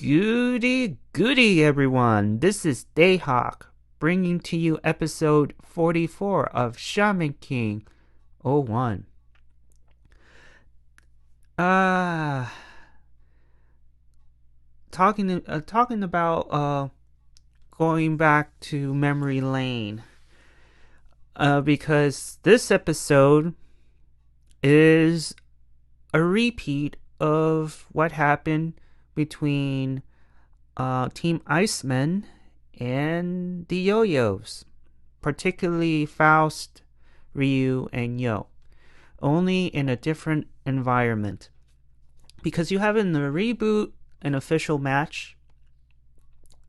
Goody goody everyone, this is Dayhawk, bringing to you episode 44 of Shaman King '01. Uh talking about going back to memory lane. Because this episode is a repeat of what happened between Team Icemen and the Yo-Yos, particularly Faust, Ryu, and Yo, only in a different environment. Because you have in the reboot an official match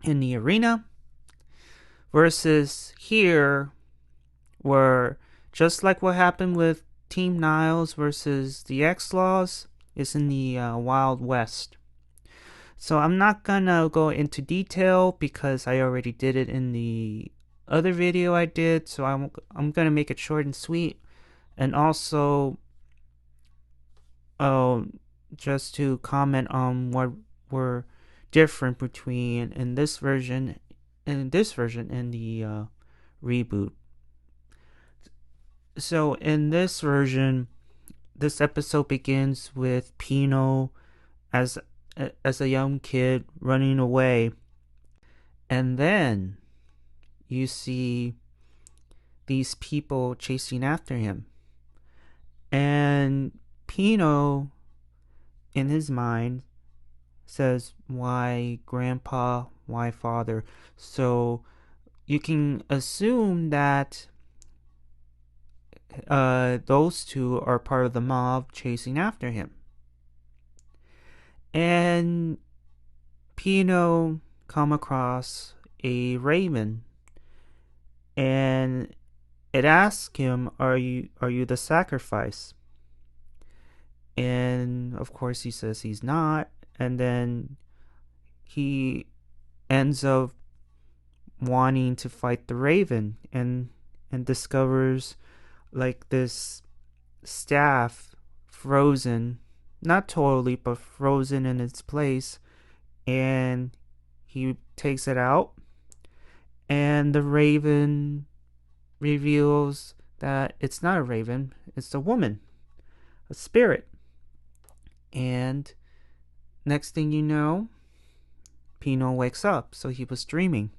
in the arena, versus here, where just like what happened with Team Niles versus the X-Laws, is in the Wild West. So I'm not gonna go into detail because I already did it in the other video I did. So I'm gonna make it short and sweet, and also, just to comment on what were different between in this version and the reboot. So in this version, this episode begins with Pino as a young kid running away, and then you see these people chasing after him, and Pino in his mind says, why grandpa, why father? So you can assume that those two are part of the mob chasing after him. And Pino come across a raven, and it asks him, are you the sacrifice? And of course he says he's not, and then he ends up wanting to fight the raven, and discovers like this staff frozen, not totally, but frozen in its place, and he takes it out, and the raven reveals that it's not a raven, it's a woman, a spirit. And next thing you know, Pino wakes up, so he was dreaming.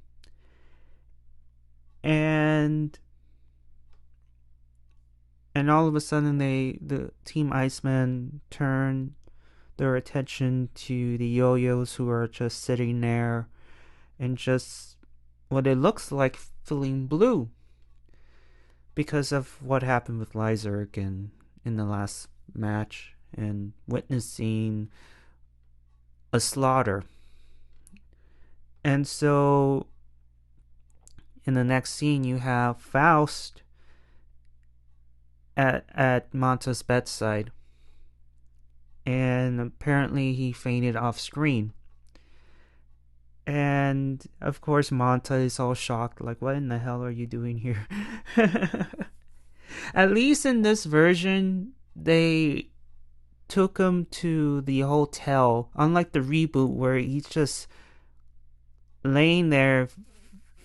And all of a sudden, the Team Icemen turn their attention to the Yo-Yos, who are just sitting there and just what it looks like feeling blue because of what happened with Lyserg in the last match, and witnessing a slaughter. And so in the next scene, you have Faust at Manta's bedside, and apparently he fainted off screen. And of course Manta is all shocked, like, what in the hell are you doing here? At least in this version, they took him to the hotel, unlike the reboot where he's just laying there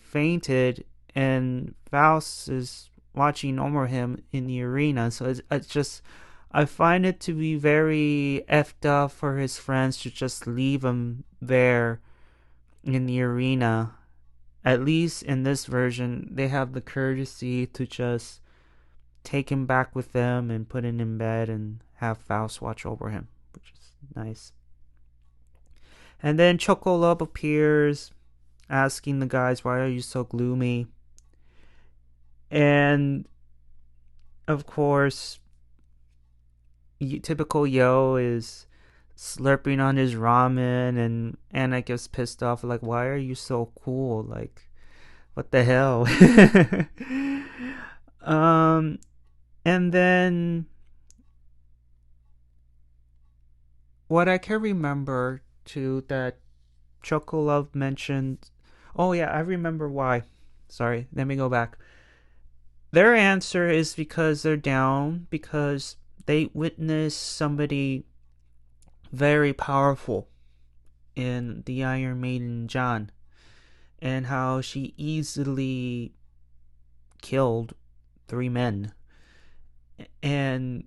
fainted, and Faust is watching over him in the arena. So it's just, I find it to be very effed up for his friends to just leave him there in the arena. At least in this version, they have the courtesy to just take him back with them and put him in bed and have Faust watch over him, which is nice. And then Chocolove appears, asking the guys, why are you so gloomy? And of course, typical Yo is slurping on his ramen, and Anna gets pissed off, like, why are you so cool? Like, what the hell? And then what I can remember too that Chocolove mentioned, oh yeah, I remember why. Sorry, let me go back. Their answer is because they're down, because they witnessed somebody very powerful in the Iron Maiden John, and how she easily killed 3 men. And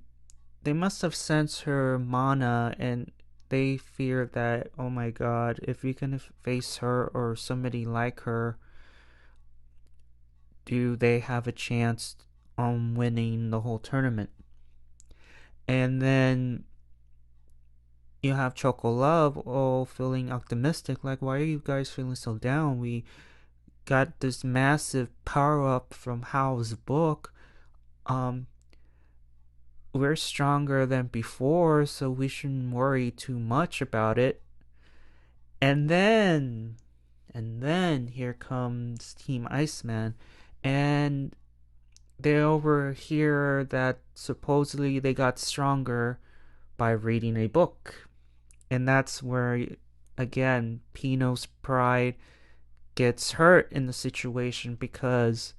they must have sensed her mana, and they fear that, oh my god, if we can face her or somebody like her, do they have a chance on winning the whole tournament? And then you have Choco Love all feeling optimistic, like, why are you guys feeling so down? We got this massive power up from Hao's book. Um, we're stronger than before, so we shouldn't worry too much about it. And then here comes Team Iceman, and they overhear that supposedly they got stronger by reading a book. And that's where, again, Pino's pride gets hurt in the situation, because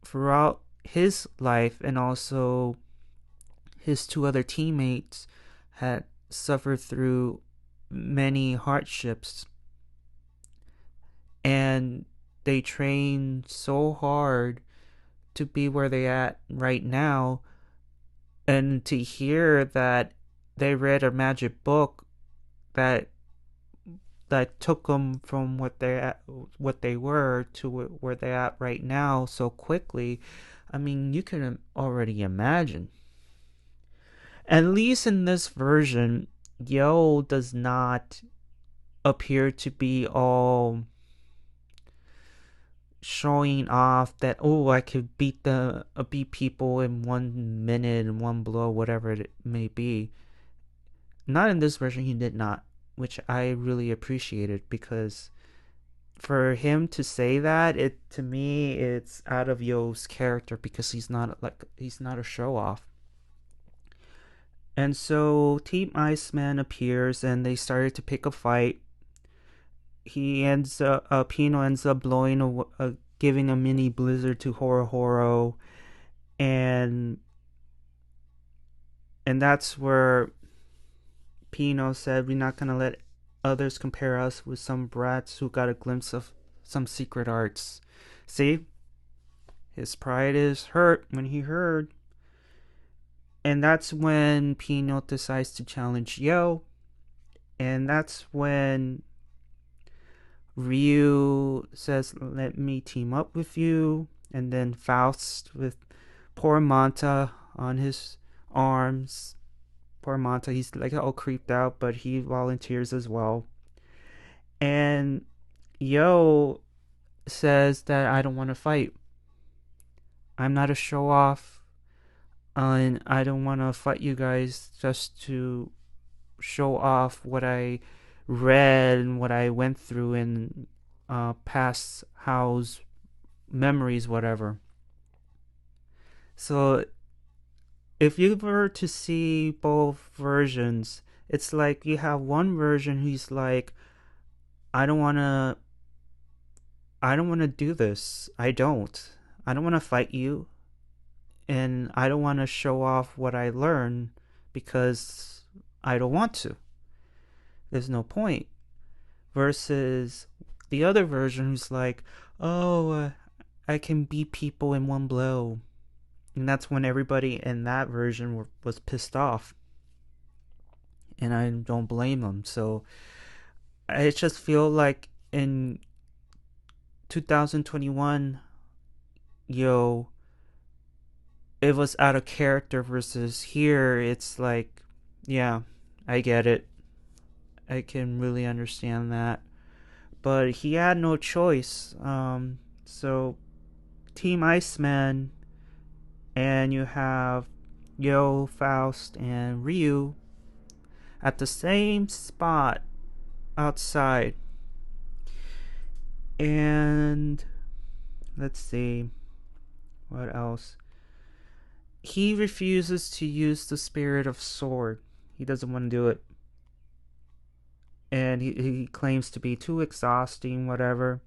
throughout his life and also his 2 other teammates had suffered through many hardships, and they trained so hard to be where they at right now, and to hear that they read a magic book that took them from what they were to where they at right now so quickly. I mean, you can already imagine. At least in this version, Yo does not appear to be all showing off that, oh, I could beat people in 1 minute in one blow, whatever it may be. Not in this version, he did not, which I really appreciated, because for him to say that, it to me it's out of Yo's character, because he's not a show off. And so Team Iceman appears, and they started to pick a fight. Pino ends up giving a mini blizzard to Horo Horo, and that's where Pino said, we're not gonna let others compare us with some brats who got a glimpse of some secret arts. See? His pride is hurt when he heard. And that's when Pino decides to challenge Yo. And that's when Ryu says, let me team up with you. And then Faust, with poor Manta on his arms. Poor Manta, he's like all creeped out, but he volunteers as well. And Yo says that I don't want to fight. I'm not a show off, and I don't want to fight you guys just to show off what I read and what I went through in past Hao's memories, whatever. So if you were to see both versions, it's like you have one version who's like, I don't want to do this. I don't want to fight you, and I don't want to show off what I learned, because I don't want to. There's no point. Versus the other version who's like, oh, I can beat people in one blow. And that's when everybody in that version was pissed off. And I don't blame them. So I just feel like in 2021, Yo, it was out of character, versus here, it's like, yeah, I get it. I can really understand that. But he had no choice. So, Team Iceman, and you have Yo, Faust, and Ryu at the same spot outside. And let's see, what else? He refuses to use the spirit of sword. He doesn't want to do it. And he claims to be too exhausting, whatever.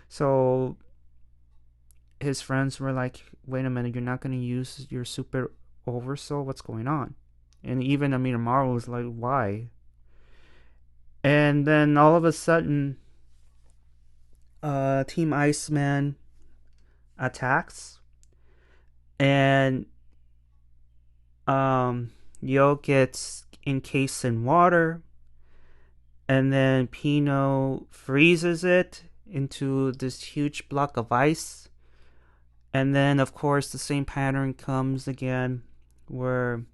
So his friends were like, wait a minute, you're not going to use your super oversoul? What's going on? And even Amina Maru was like, why? And then all of a sudden, Team Iceman attacks, and Yo gets encased in water, and then Pino freezes it into this huge block of ice. And then, of course, the same pattern comes again where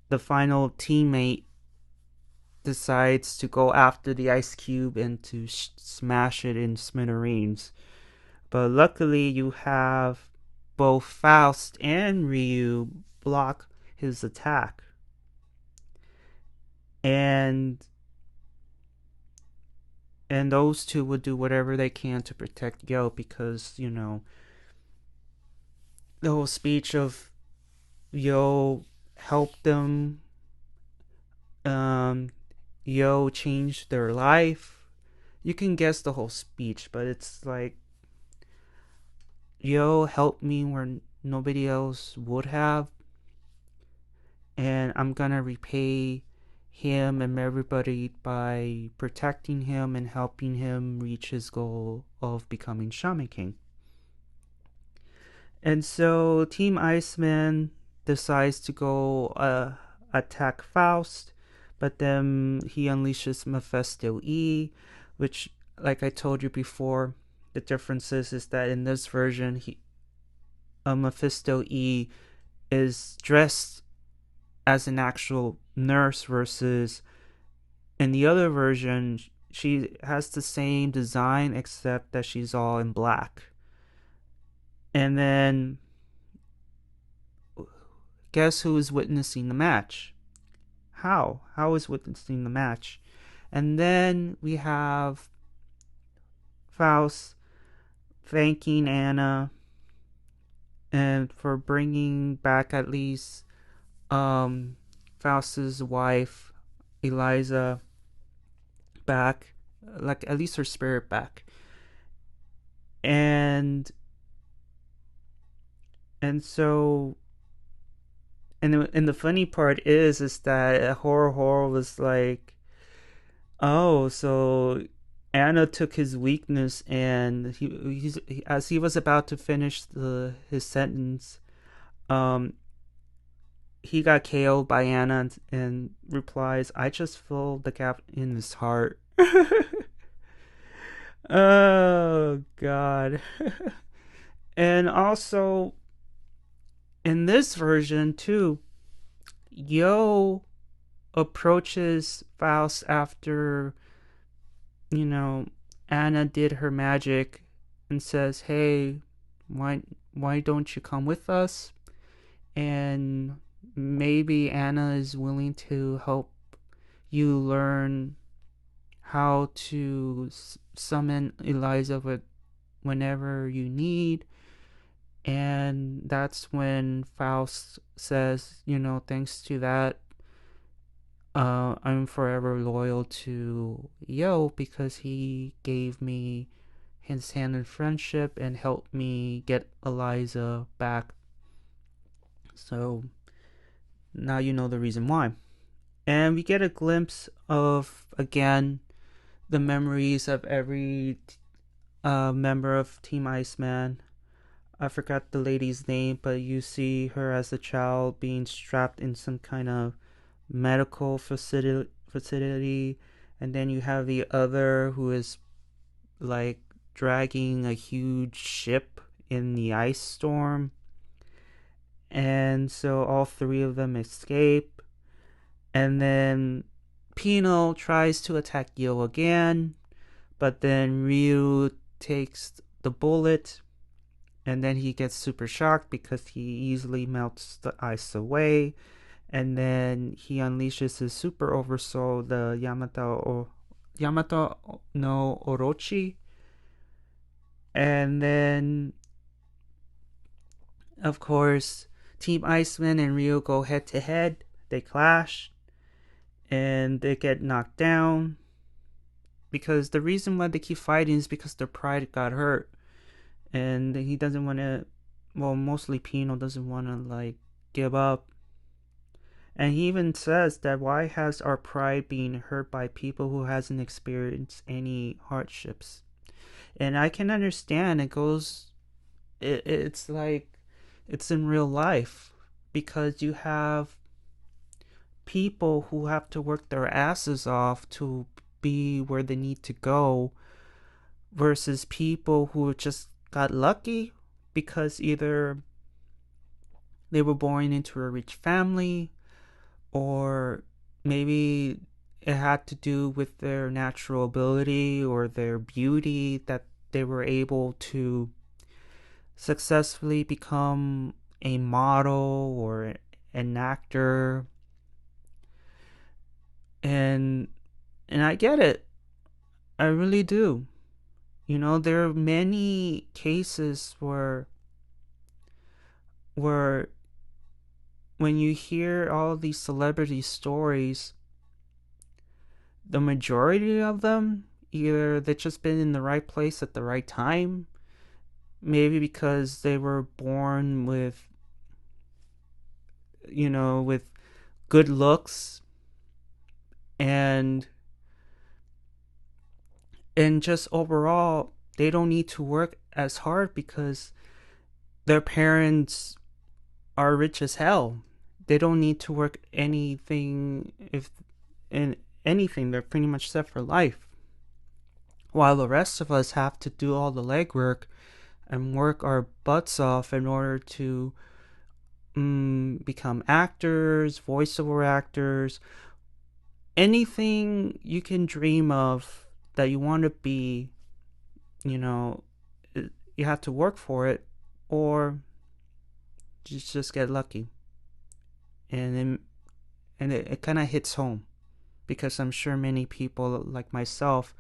the final teammate decides to go after the ice cube and to smash it in smithereens. But luckily, you have both Faust and Ryu block his attack. And those two would do whatever they can to protect Yo, because, the whole speech of Yo helped them, um Yo changed their life. You can guess the whole speech, but it's like, Yo helped me where nobody else would have, and I'm gonna repay him and everybody by protecting him and helping him reach his goal of becoming Shaman King. And so Team Iceman decides to go attack Faust, but then he unleashes Mephisto E, which, like I told you before, the difference is that in this version, Mephisto E is dressed as an actual nurse, versus in the other version, she has the same design except that she's all in black. And then, guess who is witnessing the match? How is witnessing the match? And then we have Faust thanking Anna and for bringing back at least Faust's wife Eliza back, like at least her spirit back. And so and the funny part is that horror was like, oh, so Anna took his weakness, and as he was about to finish his sentence, um, he got KO'd by Anna, and replies, "I just filled the gap in his heart." Oh God! And also in this version too, Yo approaches Faust after, you know, Anna did her magic, and says, "Hey, why don't you come with us?" And maybe Anna is willing to help you learn how to summon Eliza whenever you need. And that's when Faust says, thanks to that, I'm forever loyal to Yo, because he gave me his hand in friendship and helped me get Eliza back. So now you know the reason why. And we get a glimpse of, again, the memories of every member of Team Iceman. I forgot the lady's name, but you see her as a child being strapped in some kind of medical facility, and then you have the other who is like dragging a huge ship in the ice storm. And so all three of them escape, and then Pino tries to attack Yo again, but then Ryu takes the bullet, and then he gets super shocked because he easily melts the ice away. And then he unleashes his super oversoul, the Yamato no Orochi. And then, of course, Team Iceman and Ryu go head to head. They clash, and they get knocked down. Because the reason why they keep fighting is because their pride got hurt. And he doesn't want to, well, mostly Pino doesn't want to, like, give up. And he even says that why has our pride been hurt by people who hasn't experienced any hardships? And I can understand it's like it's in real life because you have people who have to work their asses off to be where they need to go versus people who just got lucky because either they were born into a rich family or maybe it had to do with their natural ability or their beauty that they were able to successfully become a model or an actor. And and I get it. I really do. There are many cases where when you hear all these celebrity stories, the majority of them either they've just been in the right place at the right time, maybe because they were born with good looks and just overall they don't need to work as hard because their parents are rich as hell. They don't need to work anything if in anything. They're pretty much set for life. While the rest of us have to do all the legwork and work our butts off in order to become actors, voiceover actors, anything you can dream of that you want to be, you know, you have to work for it or just get lucky. And it kind of hits home because I'm sure many people like myself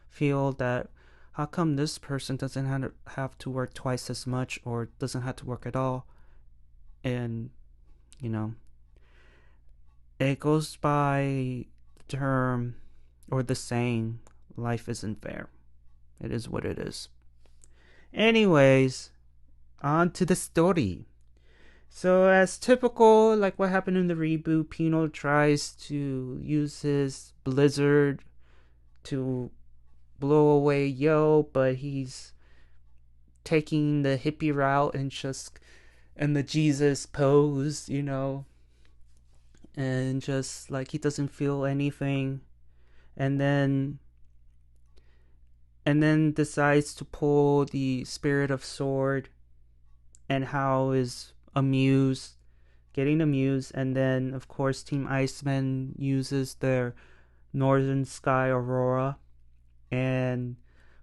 feel that how come this person doesn't have to work twice as much or doesn't have to work at all? And you know it goes by the term or the saying, life isn't fair. It is what it is. Anyways, on to the story. So, as typical, like what happened in the reboot, Pino tries to use his blizzard to blow away Yo, but he's taking the hippie route and the Jesus pose, and just like he doesn't feel anything, and then decides to pull the spirit of sword, and Hao is getting amused, and then of course Team Icemen uses their Northern Sky Aurora and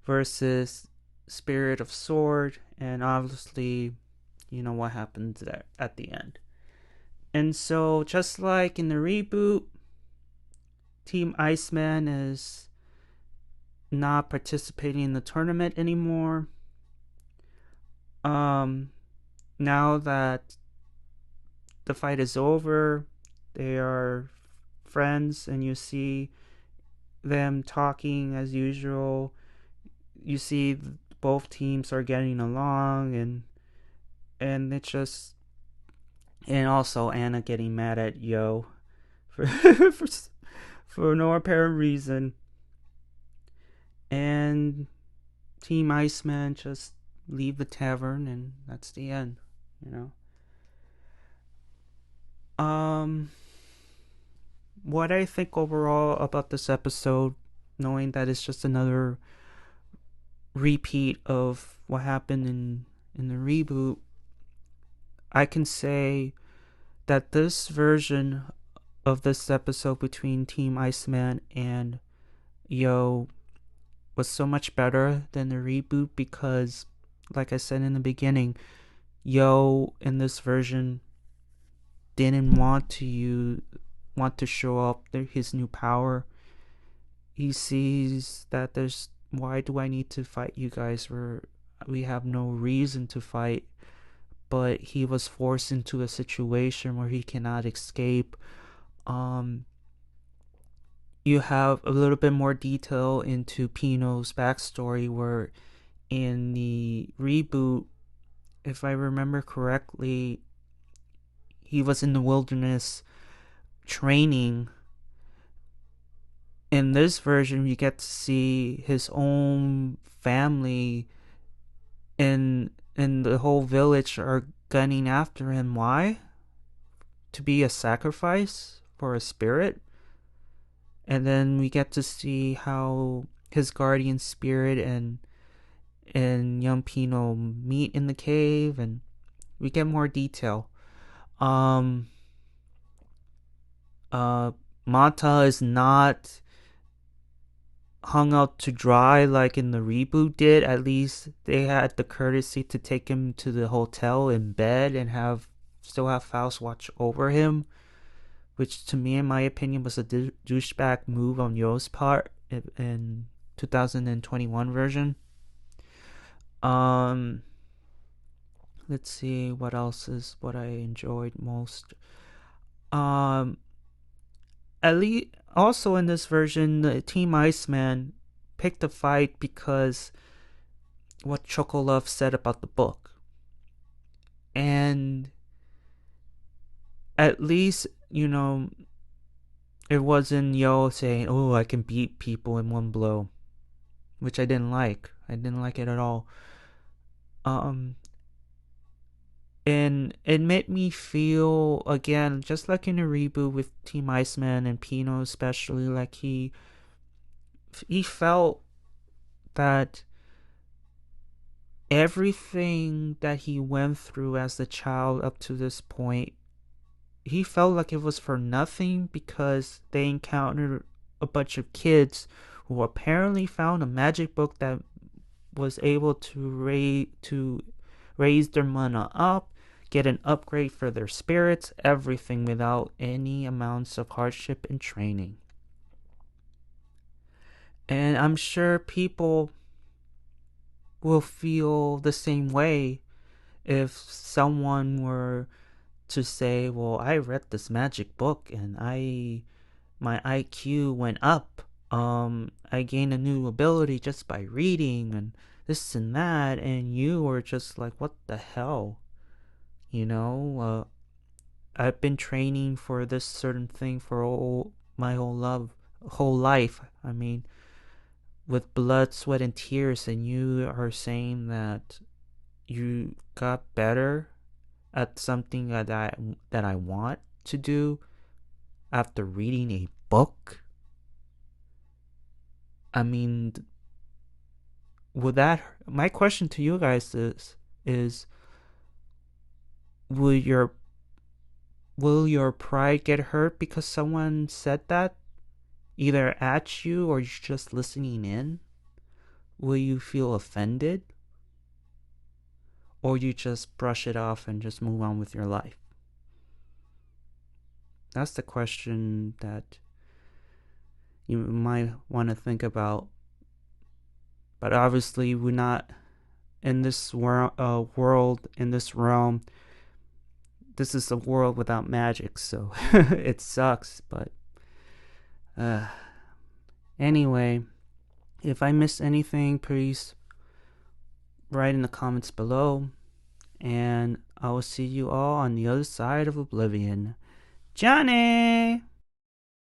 versus Spirit of Sword, and obviously you know what happens there at the end. And so just like in the reboot, Team Iceman is not participating in the tournament anymore. Now that the fight is over, they are friends, and you see them talking as usual. You see both teams are getting along, and it's just, and also Anna getting mad at Yo for for no apparent reason, and Team Iceman just leave the tavern, and that's the end. What I think overall about this episode, knowing that it's just another repeat of what happened in the reboot, I can say that this version of this episode between Team Iceman and Yo was so much better than the reboot because, like I said in the beginning, Yo in this version didn't want to show up his new power. He sees that why do I need to fight you guys where we have no reason to fight, but he was forced into a situation where he cannot escape. You have a little bit more detail into Pino's backstory, where in the reboot, if I remember correctly, he was in the wilderness training. In this version, you get to see his own family and the whole village are gunning after him. Why? To be a sacrifice for a spirit. And then we get to see how his guardian spirit and young Pino meet in the cave, and we get more detail. Um, Mata is not hung out to dry like in the reboot did. At least they had the courtesy to take him to the hotel in bed and still have Faust watch over him, which to me, in my opinion, was a douchebag move on Yo's part in 2021 version. Let's see what else is what I enjoyed most. Um, at least also in this version, the Team Iceman picked a fight because what Chocolove said about the book, and at least it wasn't Yo saying, "Oh, I can beat people in one blow," which I didn't like. I didn't like it at all. And it made me feel again, just like in a reboot with Team Iceman and Pino, especially, like he felt that everything that he went through as a child up to this point, he felt like it was for nothing because they encountered a bunch of kids who apparently found a magic book that was able to raise their mana up, get an upgrade for their spirits, everything without any amounts of hardship and training. And I'm sure people will feel the same way if someone were to say, "Well, I read this magic book and my IQ went up. I gained a new ability just by reading and this and that," and you were just like, "What the hell?" I've been training for this certain thing for my whole life. I mean, with blood, sweat, and tears, and you are saying that you got better at something that I want to do after reading a book. I mean, would that? My question to you guys is will your pride get hurt because someone said that, either at you or you're just listening in? Will you feel offended, or you just brush it off and just move on with your life? That's the question that you might want to think about. But obviously, we're not in this world, in this realm. This is a world without magic, so it sucks. But anyway, if I missed anything, please write in the comments below. And I will see you all on the other side of oblivion. Johnny!